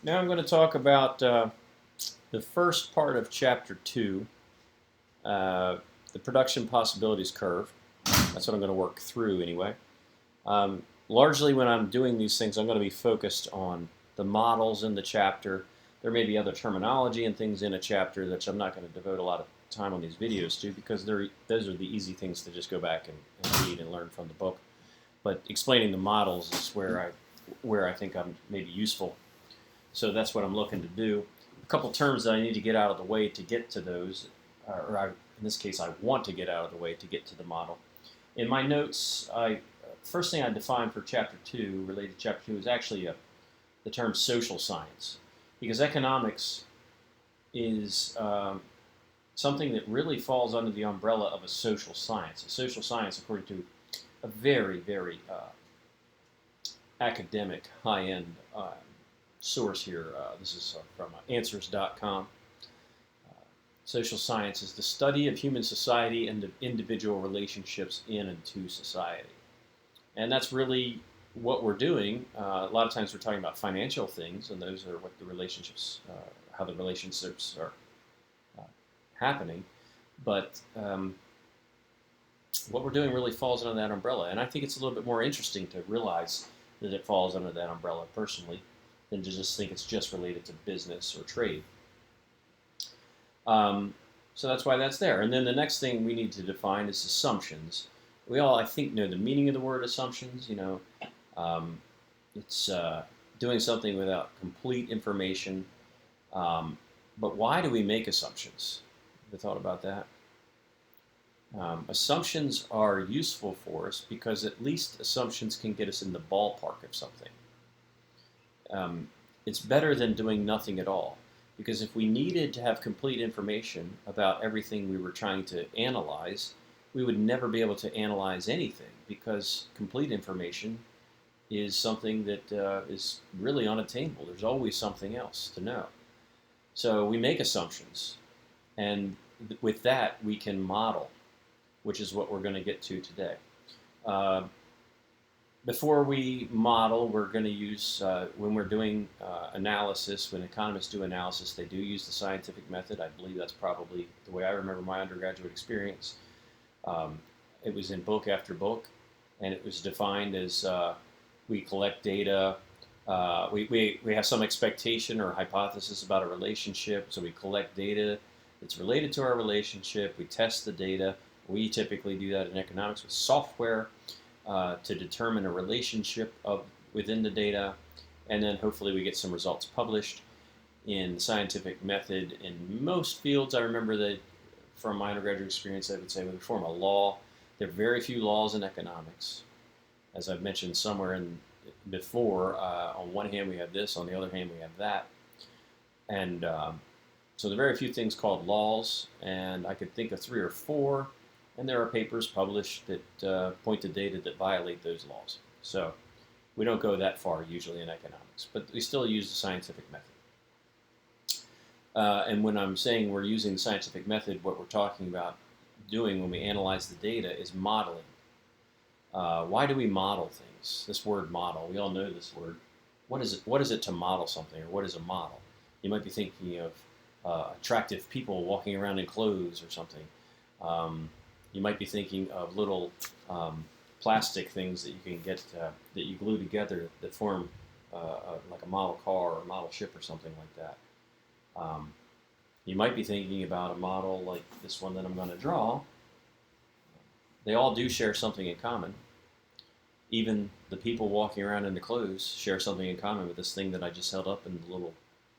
Now I'm going to talk about the first part of Chapter 2, uh, the production possibilities curve. That's what I'm going to work through anyway. Largely when I'm doing these things, I'm going to be focused on the models in the chapter. There may be other terminology and things in a chapter that I'm not going to devote a lot of time on these videos to because those are the easy things to just go back and read and learn from the book. But explaining the models is where I think I'm maybe useful. So that's what I'm looking to do. A couple terms that I need to get out of the way to get to those, in this case, I want to get out of the way to get to the model. In my notes, first thing I defined for Chapter 2, related to Chapter 2, is actually the term social science. Because economics is something that really falls under the umbrella of a social science. A social science, according to a very, very academic, high-end source here. This is from answers.com. Social science is the study of human society and the individual relationships in and to society. And that's really what we're doing. A lot of times we're talking about financial things, and those are what the relationships, how the relationships are happening. But what we're doing really falls under that umbrella. And I think it's a little bit more interesting to realize that it falls under that umbrella personally than to just think it's just related to business or trade. So that's why that's there. And then the next thing we need to define is assumptions. We all, I think, know the meaning of the word assumptions. It's doing something without complete information. But why do we make assumptions? Have you thought about that? Assumptions are useful for us because at least assumptions can get us in the ballpark of something. It's better than doing nothing at all. Because if we needed to have complete information about everything we were trying to analyze, we would never be able to analyze anything because complete information is something that is really unattainable. There's always something else to know. So we make assumptions, and with that we can model, which is what we're going to get to today. Before we model, we're going to use, when we're doing analysis, when economists do analysis, they do use the scientific method. I believe that's probably the way I remember my undergraduate experience. It was in book after book, and it was defined as we collect data. We have some expectation or hypothesis about a relationship, so we collect data that's related to our relationship. We test the data. We typically do that in economics with software. To determine a relationship within the data, and then hopefully we get some results published. In the scientific method, in most fields, I remember that from my undergraduate experience, I would say we form a law. There are very few laws in economics. As I've mentioned somewhere before, on one hand we have this, on the other hand we have that. And so there are very few things called laws, and I could think of 3 or 4. And there are papers published that point to data that violate those laws. So we don't go that far usually in economics, but we still use the scientific method. And when I'm saying we're using the scientific method, what we're talking about doing when we analyze the data is modeling. Why do we model things? This word model, we all know this word. What is it to model something, or what is a model? You might be thinking of attractive people walking around in clothes or something. You might be thinking of little plastic things that you can get that you glue together that form like a model car or a model ship or something like that. You might be thinking about a model like this one that I'm going to draw. They all do share something in common. Even the people walking around in the clothes share something in common with this thing that I just held up, and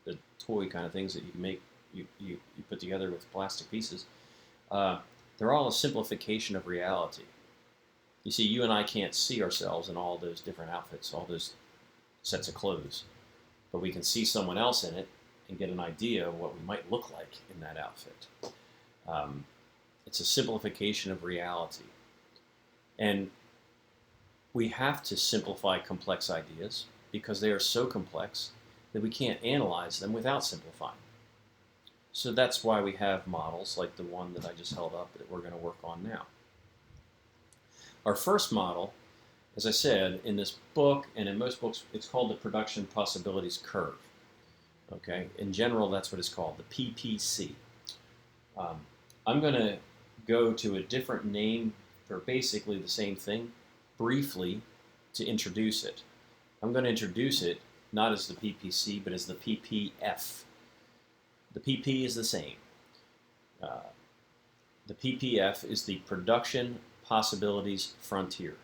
the toy kind of things that you can make, you put together with plastic pieces. They're all a simplification of reality. You see, you and I can't see ourselves in all those different outfits, all those sets of clothes. But we can see someone else in it and get an idea of what we might look like in that outfit. It's a simplification of reality. And we have to simplify complex ideas because they are so complex that we can't analyze them without simplifying. So that's why we have models like the one that I just held up that we're going to work on now. Our first model, as I said, in this book and in most books, it's called the production possibilities curve. Okay, in general, that's what it's called, the PPC. I'm going to go to a different name for basically the same thing, briefly, to introduce it. I'm going to introduce it not as the PPC, but as the PPF. The PP is the same. Uh, the PPF is the Production Possibilities Frontier.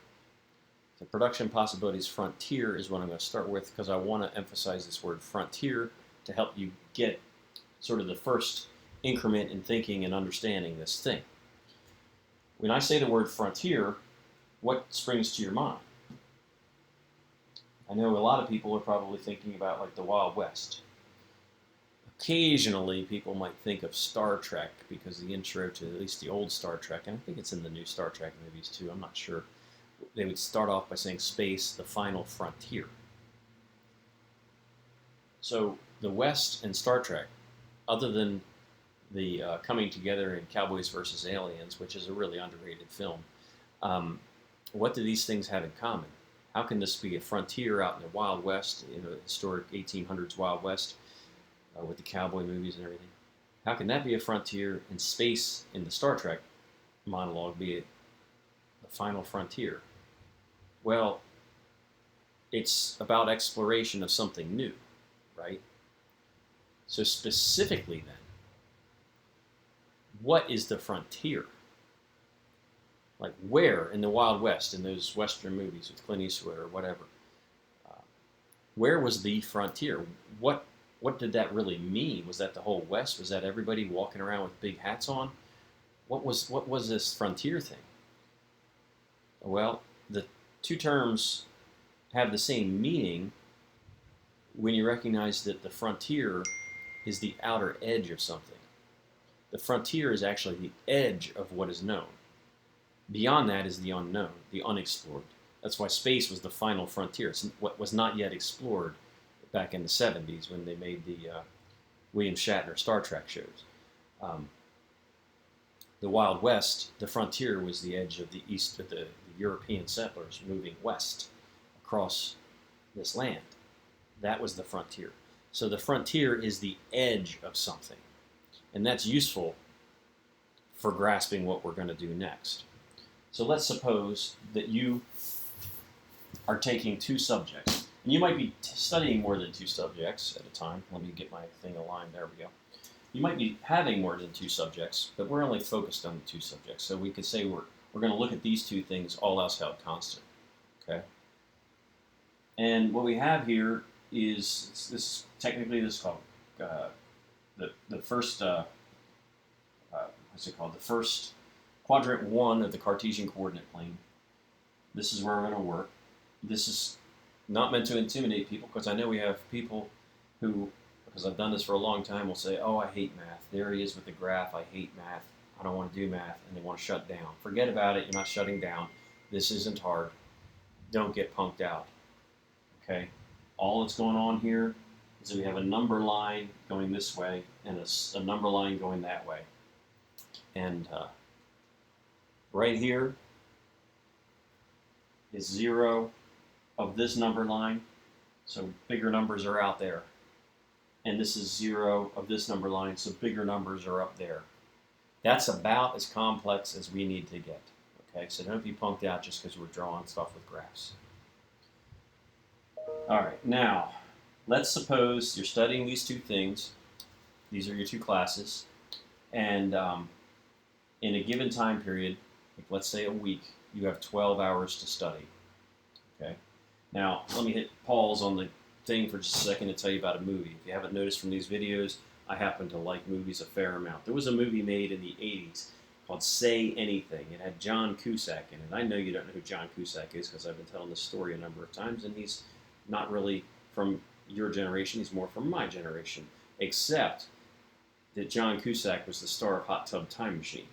The Production Possibilities Frontier is what I'm going to start with because I want to emphasize this word frontier to help you get sort of the first increment in thinking and understanding this thing. When I say the word frontier, what springs to your mind? I know a lot of people are probably thinking about like the Wild West. Occasionally, people might think of Star Trek because the intro to at least the old Star Trek, and I think it's in the new Star Trek movies too, I'm not sure, they would start off by saying space, the final frontier. So the West and Star Trek, other than the coming together in Cowboys versus Aliens, which is a really underrated film, what do these things have in common? How can this be a frontier out in the Wild West, historic 1800s Wild West, with the cowboy movies and everything? How can that be a frontier in space in the Star Trek monologue be the final frontier? Well, it's about exploration of something new, right? So specifically then, what is the frontier? Like where in the Wild West, in those Western movies with Clint Eastwood or whatever, where was the frontier? What did that really mean? Was that the whole West? Was that everybody walking around with big hats on? What was this frontier thing? Well, the two terms have the same meaning when you recognize that the frontier is the outer edge of something. The frontier is actually the edge of what is known. Beyond that is the unknown, the unexplored. That's why space was the final frontier. It's what was not yet explored back in the 70s when they made the William Shatner Star Trek shows. The Wild West, the frontier was the edge of the east of the European settlers moving west across this land. That was the frontier. So the frontier is the edge of something. And that's useful for grasping what we're going to do next. So let's suppose that you are taking two subjects. And you might be studying more than two subjects at a time. Let me get my thing aligned. There we go. You might be having more than two subjects, but we're only focused on the two subjects. So we could say we're going to look at these two things, all else held constant. Okay? And what we have here is this is called the first what's it called? The first quadrant 1 of the Cartesian coordinate plane. This is where we're going to work. This is not meant to intimidate people because I know we have people who, because I've done this for a long time, will say, "Oh, I hate math. There he is with the graph. I hate math. I don't want to do math," and they want to shut down. Forget about it. You're not shutting down. This isn't hard. Don't get punked out. Okay? All that's going on here is that we have a number line going this way and a number line going that way. And right here is 0 of this number line. So bigger numbers are out there. And this is 0 of this number line, so bigger numbers are up there. That's about as complex as we need to get. Okay, so don't be punked out just because we're drawing stuff with graphs. All right, now, let's suppose you're studying these two things. These are your two classes. And in a given time period, like let's say a week, you have 12 hours to study. Okay. Now, let me hit pause on the thing for just a second to tell you about a movie. If you haven't noticed from these videos, I happen to like movies a fair amount. There was a movie made in the 80s called Say Anything. It had John Cusack in it. I know you don't know who John Cusack is because I've been telling this story a number of times, and he's not really from your generation. He's more from my generation, except that John Cusack was the star of Hot Tub Time Machine.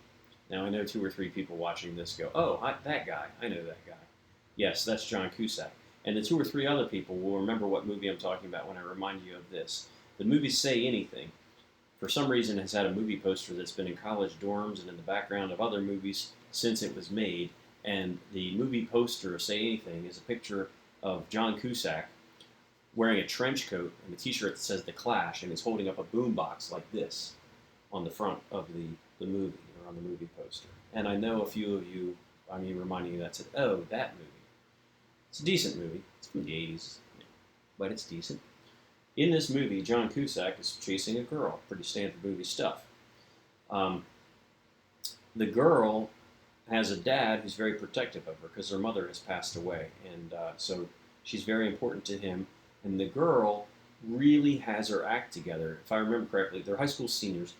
Now, I know 2 or 3 people watching this go, "Oh, that guy. I know that guy." Yes, that's John Cusack. And the 2 or 3 other people will remember what movie I'm talking about when I remind you of this. The movie Say Anything, for some reason, has had a movie poster that's been in college dorms and in the background of other movies since it was made. And the movie poster of Say Anything is a picture of John Cusack wearing a trench coat and a t-shirt that says The Clash, and is holding up a boombox like this on the front of the movie, or on the movie poster. And I know a few of you, reminding you that said, oh, that movie. It's a decent movie. It's from the 80s, but it's decent. In this movie, John Cusack is chasing a girl. Pretty standard movie stuff. The girl has a dad who's very protective of her because her mother has passed away, and so she's very important to him. And the girl really has her act together. If I remember correctly, they're high school seniors,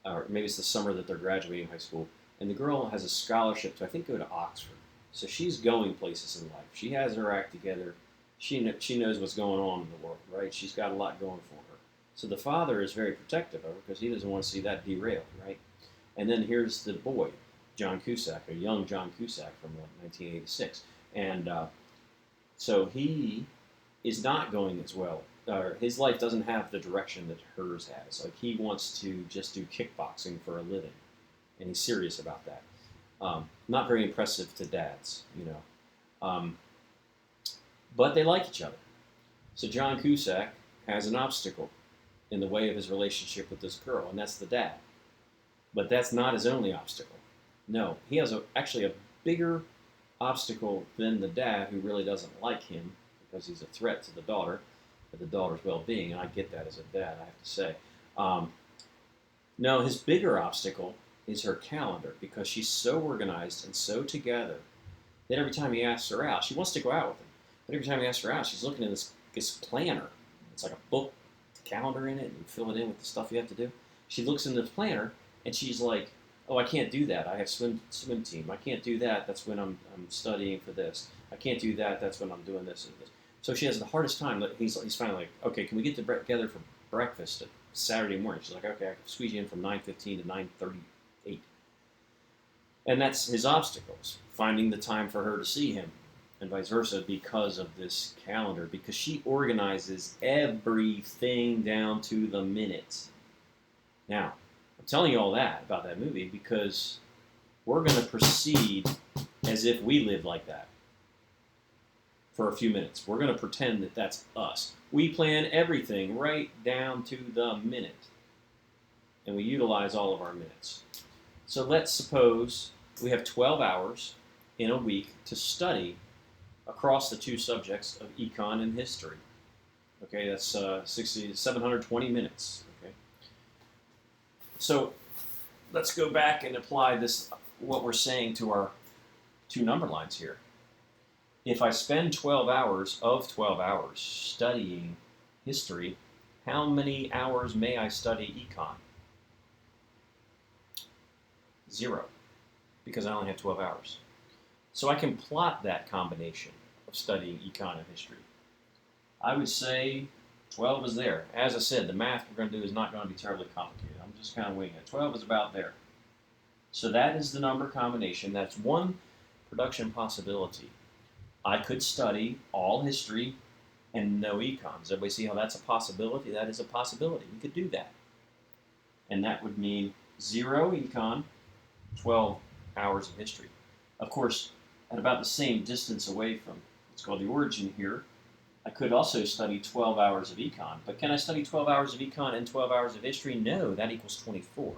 or maybe it's the summer that they're graduating high school, and the girl has a scholarship to, I think, go to Oxford. So she's going places in life. She has her act together. She knows what's going on in the world, right? She's got a lot going for her. So the father is very protective of her because he doesn't want to see that derailed, right? And then here's the boy, John Cusack, a young John Cusack from 1986. And so he is not going as well. His life doesn't have the direction that hers has. Like, he wants to just do kickboxing for a living, and he's serious about that. Not very impressive to dads, but they like each other. So John Cusack has an obstacle in the way of his relationship with this girl, and that's the dad. But that's not his only obstacle. No, he has actually a bigger obstacle than the dad, who really doesn't like him because he's a threat to the daughter's well-being, and I get that as a dad, I have to say. No, his bigger obstacle is her calendar, because she's so organized and so together that every time he asks her out, she wants to go out with him, but every time he asks her out, she's looking at this planner. It's like a book calendar in it, and you fill it in with the stuff you have to do. She looks in the planner, and she's like, oh, I can't do that. I have swim team. I can't do that. That's when I'm studying for this. I can't do that. That's when I'm doing this and this. So she has the hardest time. He's finally like, okay, can we get together for breakfast at Saturday morning? She's like, okay, I can squeeze you in from 9:15 to 9:38. And that's his obstacles, finding the time for her to see him, and vice versa, because of this calendar, because she organizes everything down to the minute. Now, I'm telling you all that about that movie because we're going to proceed as if we live like that for a few minutes. We're going to pretend that that's us. We plan everything right down to the minute, and we utilize all of our minutes. So let's suppose we have 12 hours in a week to study across the two subjects of econ and history. Okay, that's 720 minutes. Okay, so let's go back and apply this, what we're saying, to our two number lines here. If I spend 12 hours of 12 hours studying history, how many hours may I study econ? 0, because I only have 12 hours. So I can plot that combination of studying econ and history. I would say 12 is there. As I said, the math we're going to do is not going to be terribly complicated. I'm just kind of winging it. 12 is about there. So that is the number combination. That's one production possibility. I could study all history and no econ. Does everybody see how that's a possibility? That is a possibility. We could do that. And that would mean 0 econ, 12 hours of history. Of course, at about the same distance away from what's called the origin here, I could also study 12 hours of econ. But can I study 12 hours of econ and 12 hours of history? No, that equals 24.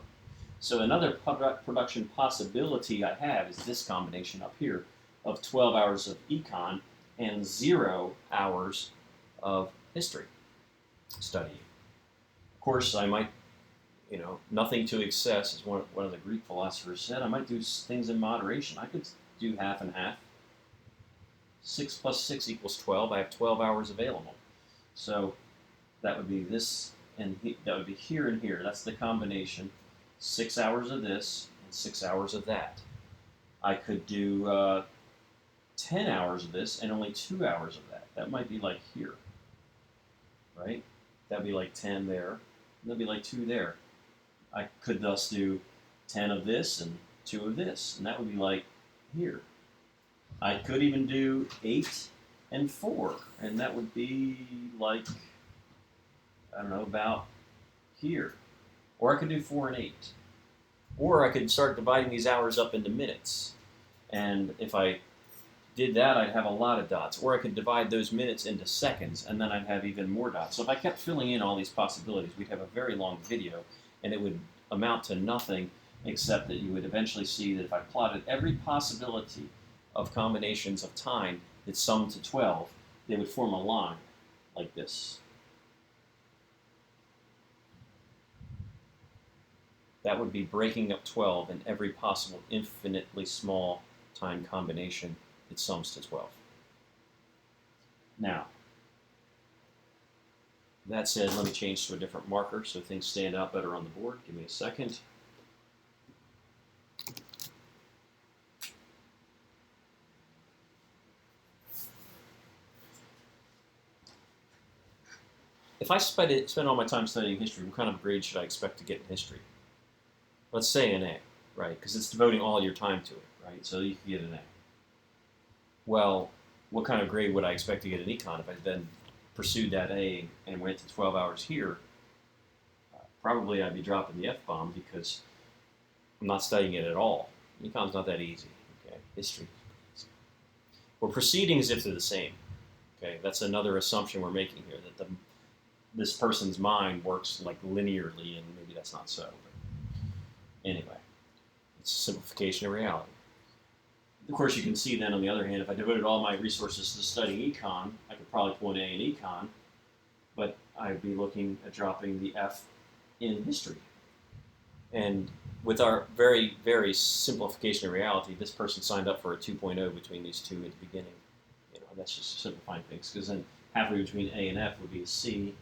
So another production possibility I have is this combination up here of 12 hours of econ and 0 hours of history studying. Of course, I might, nothing to excess, as one of the Greek philosophers said. I might do things in moderation. I could do half and half. 6 plus 6 equals 12. I have 12 hours available. So that would be this, and that would be here and here. That's the combination. 6 hours of this and 6 hours of that. I could do 10 hours of this and only 2 hours of that. That might be like here, right? That'd be like 10 there, and that'd be like 2 there. I could thus do 10 of this and 2 of this, and that would be like here. I could even do 8 and 4, and that would be like, I don't know, about here. Or I could do 4 and 8. Or I could start dividing these hours up into minutes. And if I did that, I'd have a lot of dots. Or I could divide those minutes into seconds, and then I'd have even more dots. So if I kept filling in all these possibilities, we'd have a very long video, and it would amount to nothing except that you would eventually see that if I plotted every possibility of combinations of time that summed to 12, they would form a line like this. That would be breaking up 12 in every possible infinitely small time combination that sums to 12. Now, that said, let me change to a different marker so things stand out better on the board. Give me a second. If I spend all my time studying history, what kind of grade should I expect to get in history? Let's say an A, right? Because it's devoting all your time to it, right? So you can get an A. Well, what kind of grade would I expect to get in econ if I then pursued that A and went to 12 hours here? Probably I'd be dropping the F-bomb because I'm not studying it at all. Econ's not that easy, okay? History. We're proceeding as if they're the same, okay? That's another assumption we're making here, that this person's mind works like linearly, and maybe that's not so. But anyway, it's a simplification of reality. Of course, you can see then, on the other hand, if I devoted all my resources to studying econ, I could probably pull an A in econ, but I'd be looking at dropping the F in history. And with our very, very simplification of reality, this person signed up for a 2.0 between these two at the beginning. You know, that's just simplifying things, because then halfway between A and F would be a C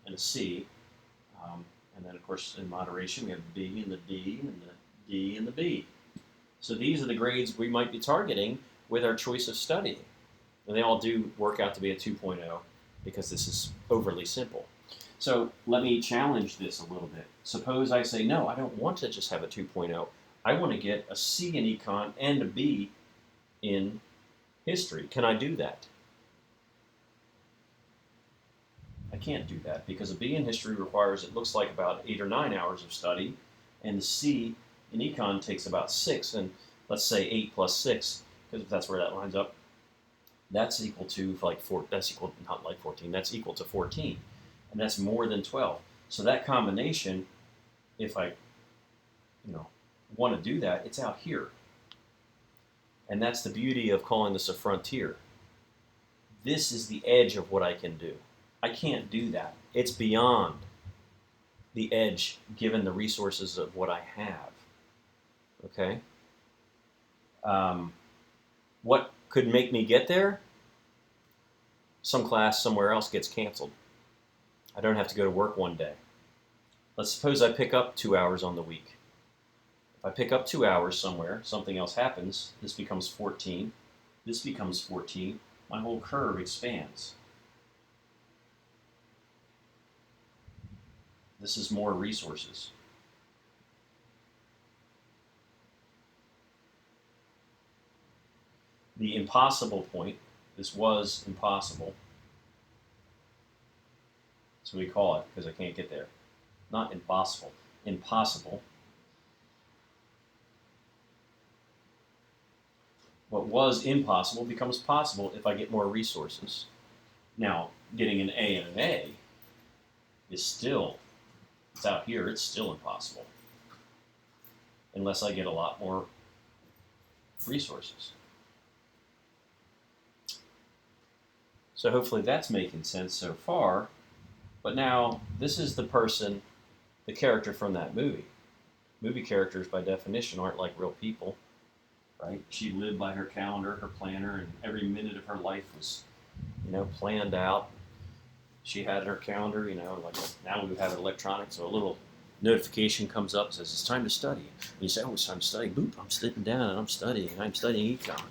and a C. And then, of course, in moderation, we have the B and the D and the D and the B. So these are the grades we might be targeting with our choice of studying. And they all do work out to be a 2.0 because this is overly simple. So let me challenge this a little bit. Suppose I say, no, I don't want to just have a 2.0. I want to get a C in econ and a B in history. Can I do that? I can't do that because a B in history requires, it looks like, about 8 or 9 hours of study, and the C in econ takes about 6, and let's say 8 plus 6, because if that's where that lines up, that's equal to like 4. That's equal, not like 14. That's equal to 14, and that's more than 12. So that combination, if I, want to do that, it's out here, and that's the beauty of calling this a frontier. This is the edge of what I can do. I can't do that. It's beyond the edge given the resources of what I have. Okay? What could make me get there? Some class somewhere else gets canceled. I don't have to go to work one day. Let's suppose I pick up 2 hours on the week. If I pick up 2 hours somewhere, something else happens, this becomes 14, this becomes 14, my whole curve expands. This is more resources. The impossible point, this was impossible. That's what we call it, because I can't get there. Not impossible, impossible. What was impossible becomes possible if I get more resources. Now, getting an A and an A is still, it's out here, it's still impossible. Unless I get a lot more resources. So hopefully that's making sense so far. But now, this is the person, the character from that movie. Movie characters, by definition, aren't like real people, right? She lived by her calendar, her planner, and every minute of her life was, planned out. She had her calendar, like now we have it electronic, so a little notification comes up, says it's time to study. And you say, oh, it's time to study. Boop, I'm sitting down and I'm studying econ,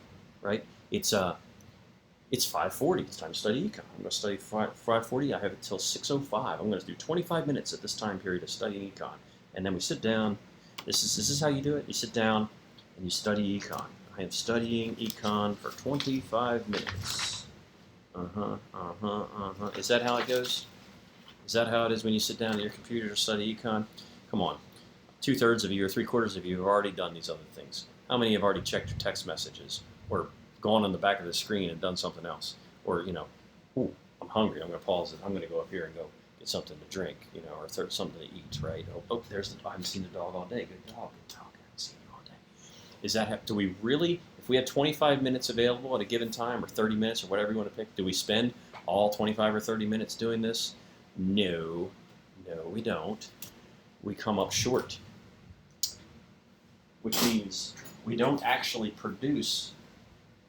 right? It's 5:40. It's time to study econ. I'm going to study 5:40. I have it till 6:05. I'm going to do 25 minutes at this time period of studying econ. And then we sit down. This is how you do it. You sit down and you study econ. I am studying econ for 25 minutes. Is that how it goes? Is that how it is when you sit down at your computer to study econ? Come on. 2/3 of you or 3/4 of you have already done these other things. How many have already checked your text messages or gone on the back of the screen and done something else. Or, ooh, I'm hungry. I'm going to pause it. I'm going to go up here and go get something to drink, or something to eat, right? Oh, I haven't seen the dog all day. Good dog. Good dog. I haven't seen it all day. Do we really, if we have 25 minutes available at a given time, or 30 minutes, or whatever you want to pick, do we spend all 25 or 30 minutes doing this? No, we don't. We come up short, which means we don't actually produce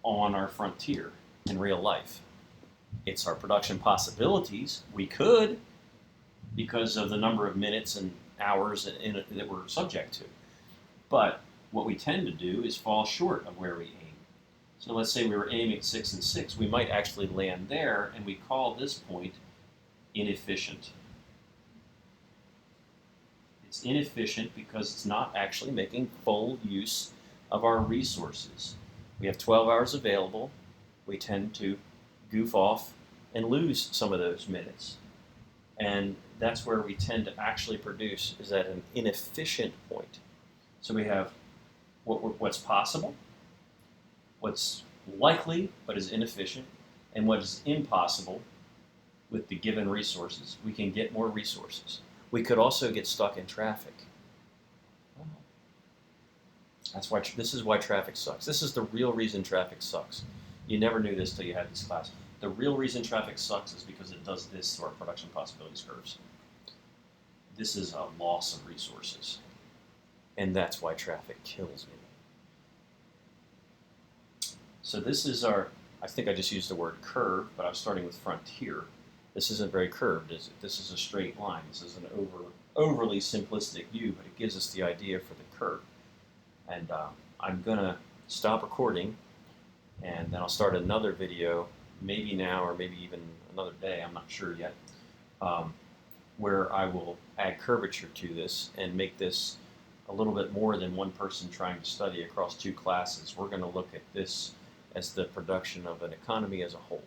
on our frontier in real life. It's our production possibilities. We could, because of the number of minutes and hours that we're subject to. But what we tend to do is fall short of where we aim. So let's say we were aiming at 6 and 6. We might actually land there, and we call this point inefficient. It's inefficient because it's not actually making full use of our resources. We have 12 hours available. We tend to goof off and lose some of those minutes. And that's where we tend to actually produce, is at an inefficient point. So we have what's possible, what's likely but is inefficient, and what is impossible with the given resources. We can get more resources. We could also get stuck in traffic. That's why this is why traffic sucks. This is the real reason traffic sucks. You never knew this till you had this class. The real reason traffic sucks is because it does this to our production possibilities curves. This is a loss of resources. And that's why traffic kills me. So this is I think I just used the word curve, but I was starting with frontier. This isn't very curved, is it? This is a straight line. This is an overly simplistic view, but it gives us the idea for the curve. And I'm going to stop recording, and then I'll start another video, maybe now or maybe even another day, I'm not sure yet, where I will add curvature to this and make this a little bit more than one person trying to study across 2 classes. We're going to look at this as the production of an economy as a whole.